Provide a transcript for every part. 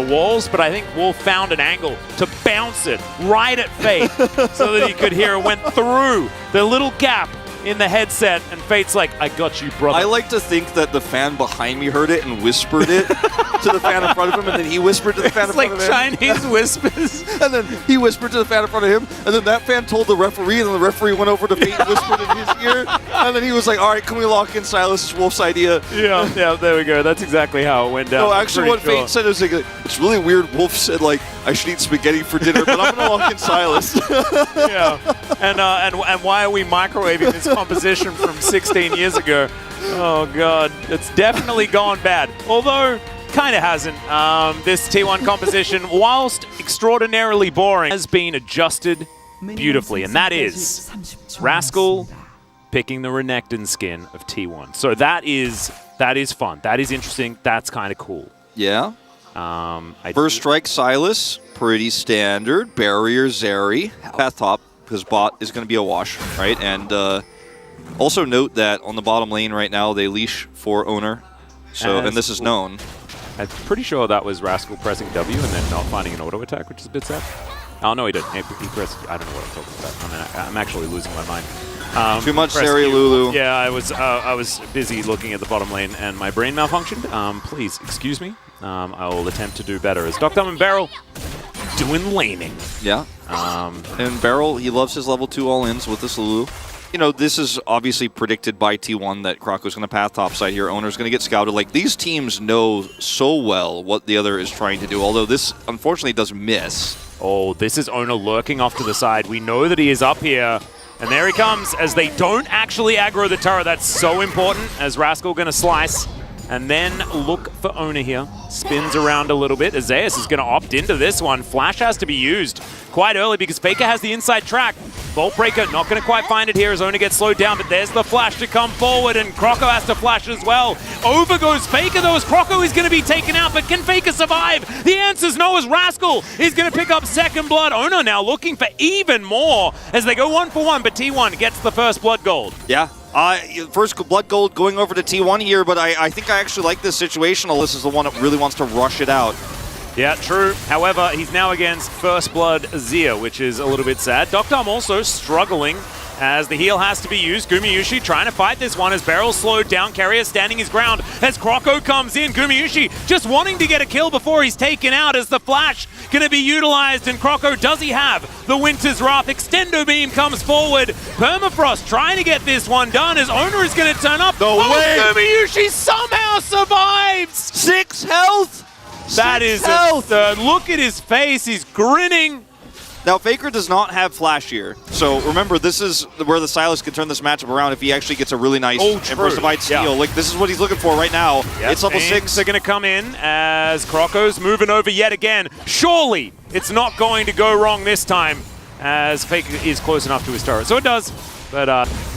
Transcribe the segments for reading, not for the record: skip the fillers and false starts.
walls, but I think Wolf found an angle to bounce it right at Fate so that he could hear it went through the little gap in the headset, and Fate's like, I got you, brother. I like to think that the fan behind me heard it and whispered it to the fan in front of him, and then he whispered to the fan in front of him. It's like Chinese whispers. And then he whispered to the fan in front of him, and then that fan told the referee, and then the referee went over to Fate and whispered in his ear, and then he was like, all right, can we lock in Silas? It's Wolf's idea. Yeah, there we go. That's exactly how it went down. No, actually what Fate said was like, it's really weird. Wolf said, like, I should eat spaghetti for dinner, but I'm going to lock in Silas. Yeah. And why are we microwaving this composition from 16 years ago? Oh, God. It's definitely gone bad. Although, kind of hasn't. This T1 composition, whilst extraordinarily boring, has been adjusted beautifully. And that is Rascal picking the Renekton skin of T1. So that is fun. That is interesting. That's kind of cool. Yeah. First strike Silas, pretty standard. Barrier Zeri, path top, because bot is going to be a wash, right? And also note that on the bottom lane right now, they leash for owner. So, and this is known. I'm pretty sure that was Rascal pressing W and then not finding an auto attack, which is a bit sad. Oh, no, he didn't. He pressed, I don't know what I'm talking about. I mean, I'm actually losing my mind. Too much Zeri Lulu. Yeah, I was busy looking at the bottom lane and my brain malfunctioned. Please, excuse me. I will attempt to do better. As Dr. and Beryl doing laning. Yeah. And Beryl, he loves his level 2 all-ins with this Lulu. You know, this is obviously predicted by T1 that Krako's going to path topside here. Owner's going to get scouted. Like, these teams know so well what the other is trying to do, although this, unfortunately, does miss. Oh, this is Owner lurking off to the side. We know that he is up here. And there he comes as they don't actually aggro the turret. That's so important as Rascal going to slice. And then look for Owner here. Spins around a little bit. Azaeus is going to opt into this one. Flash has to be used quite early because Faker has the inside track. Bolt Breaker not going to quite find it here as Owner gets slowed down, but there's the flash to come forward, and Croco has to flash as well. Over goes Faker though, as Croco is going to be taken out, but can Faker survive? The answer's no, as Rascal is going to pick up second blood. Owner now looking for even more as they go 1-for-1, but T1 gets the first blood gold. Yeah. First blood gold going over to T1 here, but I think I actually like this situation. This is the one that really wants to rush it out. Yeah, true. However, he's now against First Blood Zia, which is a little bit sad. Dom also struggling as the heal has to be used. Gumayusi trying to fight this one as Beryl slowed down. Carrier standing his ground as Croco comes in. Gumayusi just wanting to get a kill before he's taken out as the flash going to be utilized. And Croco, does he have the Winter's Wrath? Extendo Beam comes forward. Permafrost trying to get this one done as Owner is going to turn up. No way! Gumayusi somehow survives! 6 health! That is absurd. Look at his face. He's grinning. Now, Faker does not have Flash here. So remember, this is where the Silas can turn this matchup around if he actually gets a really nice Impersified steal. Yeah. Like, this is what he's looking for right now. Yep. It's level 6. They're going to come in as Croco's moving over yet again. Surely it's not going to go wrong this time as Faker is close enough to his turret. So it does. But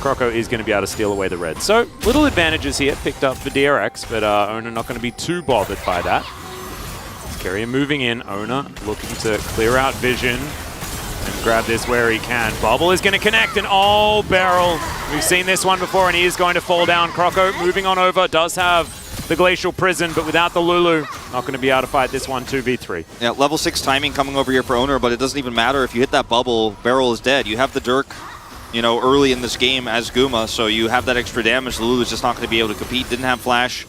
Croco is going to be able to steal away the red. So little advantages here picked up for DRX, but Owner not going to be too bothered by that. Carrier moving in, Owner looking to clear out vision and grab this where he can. Bubble is going to connect, and oh, Beryl. We've seen this one before, and he is going to fall down. Croco moving on over, does have the Glacial Prison, but without the Lulu, not going to be able to fight this one 2v3. Yeah, level 6 timing coming over here for Owner, but it doesn't even matter. If you hit that bubble, Beryl is dead. You have the Dirk, you know, early in this game as Guma, so you have that extra damage. The Lulu's just not going to be able to compete. Didn't have Flash.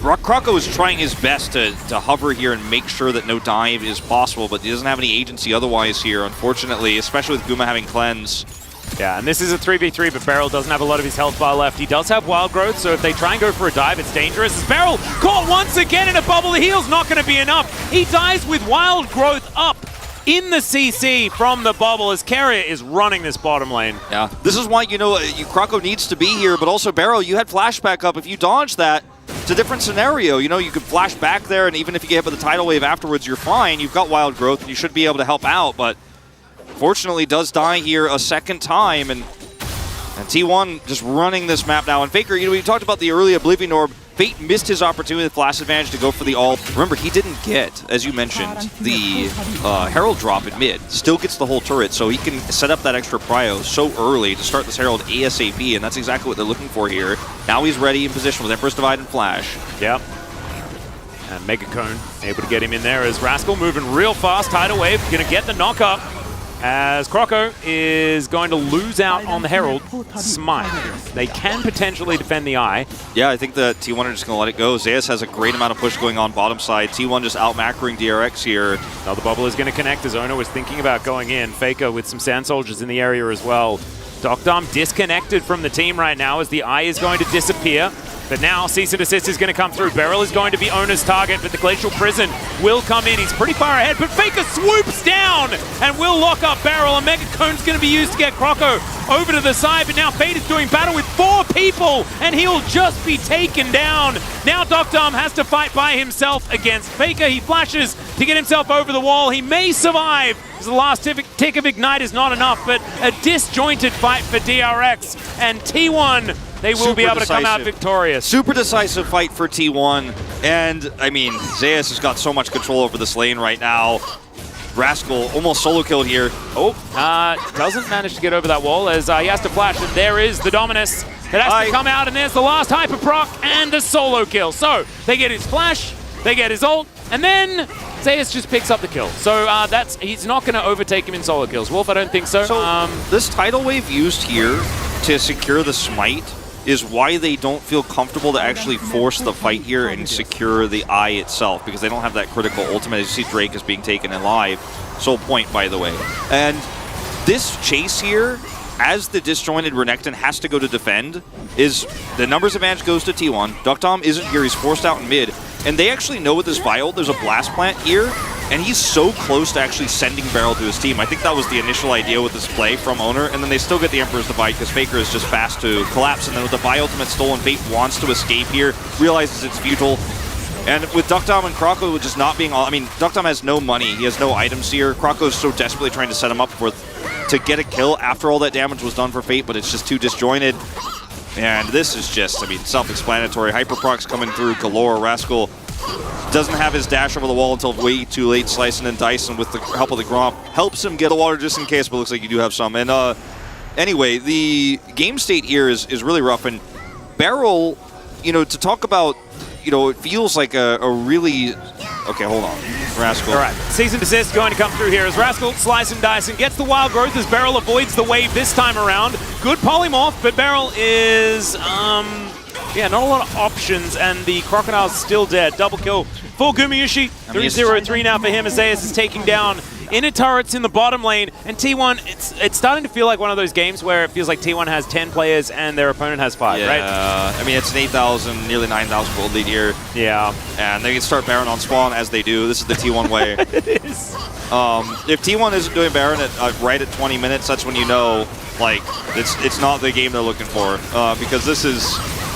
Croco is trying his best to hover here and make sure that no dive is possible, but he doesn't have any agency otherwise here, unfortunately, especially with Guma having Cleanse. Yeah, and this is a 3v3, but Beryl doesn't have a lot of his health bar left. He does have Wild Growth, so if they try and go for a dive, it's dangerous. As Beryl caught once again in a bubble, the heal's not going to be enough. He dies with Wild Growth up in the CC from the bubble as Carrier is running this bottom lane. Yeah, this is why, you know, Croco needs to be here, but also Beryl, you had flashback up. If you dodge that, it's a different scenario. You know, you could flash back there, and even if you get hit by the tidal wave afterwards, you're fine. You've got Wild Growth, and you should be able to help out, but fortunately does die here a second time, and T1 just running this map now. And Faker, you know, we talked about the early Oblivion Orb. Fate missed his opportunity with Flash Advantage to go for the ult. Remember, he didn't get, as you mentioned, the Herald drop in mid. Still gets the whole turret, so he can set up that extra prio so early to start this Herald ASAP, and that's exactly what they're looking for here. Now he's ready in position with Empress Divide and Flash. Yep. And Megacone able to get him in there as Rascal moving real fast. Tidal Wave going to get the knock up as Croco is going to lose out on the Herald Smite. They can potentially defend the eye. Yeah, I think that T1 are just going to let it go. Zeus has a great amount of push going on bottom side. T1 just out-macroing DRX here. Now the bubble is going to connect as Ono is thinking about going in. Faker with some Sand Soldiers in the area as well. Docdom disconnected from the team right now as the eye is going to disappear. But now Cease and Desist is going to come through. Beryl is going to be Ona's target, but the Glacial Prison will come in. He's pretty far ahead, but Faker swoops down and will lock up Beryl. And Megacone's going to be used to get Croco over to the side, but now Fate is doing battle with 4 people, and he'll just be taken down. Now Docdom has to fight by himself against Faker. He flashes to get himself over the wall. He may survive. The last tick of Ignite is not enough, but a disjointed fight for DRX, and T1, they will be able to come out victorious. Super decisive fight for T1, and I mean, Zeus has got so much control over this lane right now. Rascal almost solo killed here. Oh, doesn't manage to get over that wall as he has to flash, and there is the Dominus that has to come out, and there's the last Hyper Proc and the solo kill. So they get his flash, they get his ult, and then Zeus just picks up the kill. So he's not going to overtake him in solo kills. Wolf, I don't think so. So this tidal wave used here to secure the smite is why they don't feel comfortable to actually force the fight here and secure the eye itself, because they don't have that critical ultimate. As you see, Drake is being taken in live. Sole point, by the way. And this chase here, as the disjointed Renekton has to go to defend, is the numbers advantage goes to T1. Duckdom isn't here. He's forced out in mid. And they actually know with this Viol, there's a blast plant here, and he's so close to actually sending Beryl to his team. I think that was the initial idea with this play from Owner, and then they still get the Emperor's Divide because Faker is just fast to collapse, and then with the Vi ultimate stolen, Fate wants to escape here, realizes it's futile. And with Duckdom and Croco just not being all, I mean, Duckdom has no money, he has no items here. Croco's so desperately trying to set him up to get a kill after all that damage was done for Fate, but it's just too disjointed. And this is just, I mean, self-explanatory. Hyperproc's coming through galore. Rascal doesn't have his dash over the wall until way too late, slicing and dicing with the help of the Gromp. Helps him get a water just in case, but looks like you do have some. And anyway, the game state here is really rough. And Beryl, you know, to talk about, you know, it feels like a really... Okay, hold on. Rascal. All right, Cease and Desist going to come through here as Rascal slice and dice and gets the wild growth as Beryl avoids the wave this time around. Good polymorph, but Beryl is, yeah, not a lot of options, and the Crocodile's still dead. Double kill for Gumayushi. 3-0-3 now for him as Zeus is taking down inner turrets in the bottom lane, and T1, it's starting to feel like one of those games where it feels like T1 has 10 players and their opponent has 5, right? Yeah, I mean, it's an 8,000, nearly 9,000 gold lead here. Yeah. And they can start Baron on spawn as they do. This is the T1 way. It is. If T1 isn't doing Baron right at 20 minutes, that's when you know, like, it's not the game they're looking for, because this is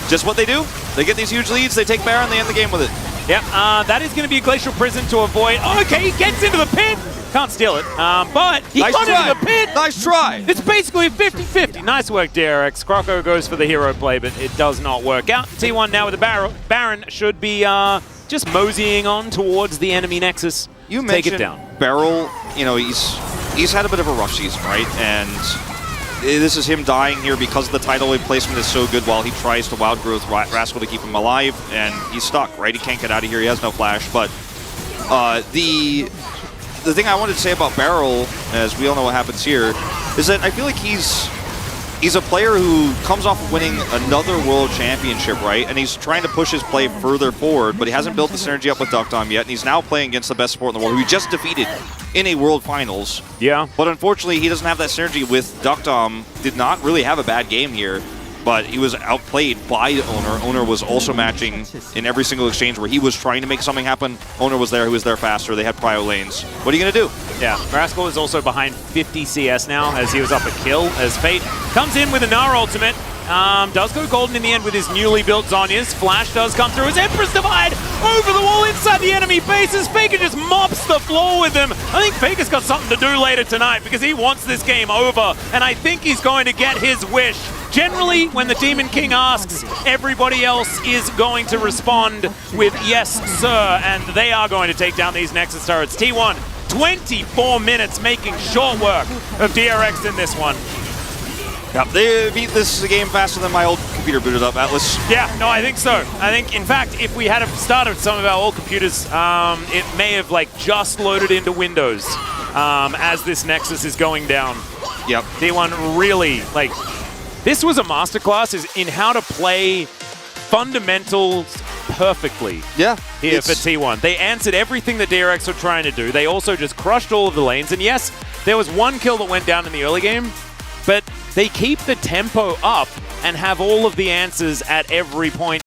just what they do. They get these huge leads, they take Baron, they end the game with it. Yep, that is going to be a Glacial Prison to avoid. Oh, okay, he gets into the pit. Can't steal it, but he got into the pit. Nice try. It's basically 50-50. Nice work, DRX. Croco goes for the hero play, but it does not work out. T1 now with the Baron should be just moseying on towards the enemy Nexus. You take it mentioned down. Beryl, you know, he's had a bit of a rough season, right? And this is him dying here because the tidal wave placement is so good while he tries to wild growth Rascal to keep him alive, and he's stuck, right? He can't get out of here. He has no flash, but the thing I wanted to say about Beryl, as we all know what happens here, is that I feel like he's a player who comes off of winning another world championship, right? And he's trying to push his play further forward, but he hasn't built the synergy up with Duckdom yet, and he's now playing against the best support in the world, who he just defeated in a world finals. Yeah. But unfortunately, he doesn't have that synergy with Duckdom. Did not really have a bad game here, but he was outplayed by Owner. Owner was also matching in every single exchange where he was trying to make something happen. Owner was there, he was there faster, they had prio lanes. What are you going to do? Yeah, Rascal is also behind 50 CS now as he was up a kill as Fate comes in with a Gnar ultimate. Does go golden in the end with his newly built Zhonya's. Flash does come through as Emperor's Divide over the wall inside the enemy base as Faker just mops the floor with him. I think Faker's got something to do later tonight because he wants this game over, and I think he's going to get his wish. Generally, when the Demon King asks, everybody else is going to respond with yes, sir, and they are going to take down these Nexus turrets. T1, 24 minutes making short work of DRX in this one. Yep. They beat this game faster than my old computer booted up, Atlas. Yeah, no, I think so. I think, in fact, if we had started some of our old computers, it may have like just loaded into Windows as this Nexus is going down. Yep. T1 really, like, this was a masterclass in how to play fundamentals perfectly. Yeah. Here for T1. They answered everything the DRX were trying to do. They also just crushed all of the lanes. And yes, there was one kill that went down in the early game, but they keep the tempo up and have all of the answers at every point